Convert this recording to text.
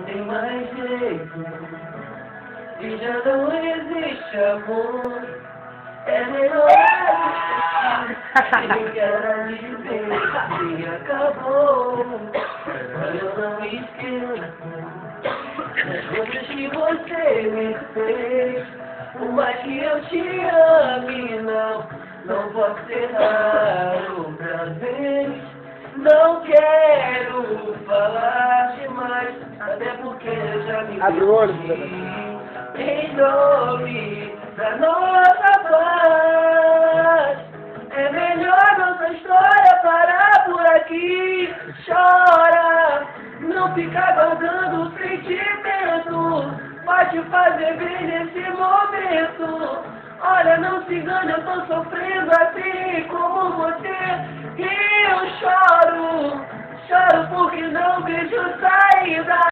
tem mais jeito e já não existe amor. É melhor eu quero dizer que acabou. Mas eu não esqueço das coisas que você me fez. Por mais que eu te ame, não posso errar outra vez. Não quero falar demais, até porque eu já me perdi. Em nome da nossa paz, é melhor nossa história parar por aqui. Chora, não fica guardando o sentimento, vai te fazer bem nesse momento. Olha, não se engane, eu tô sofrendo assim como você. E eu choro porque não vejo saída.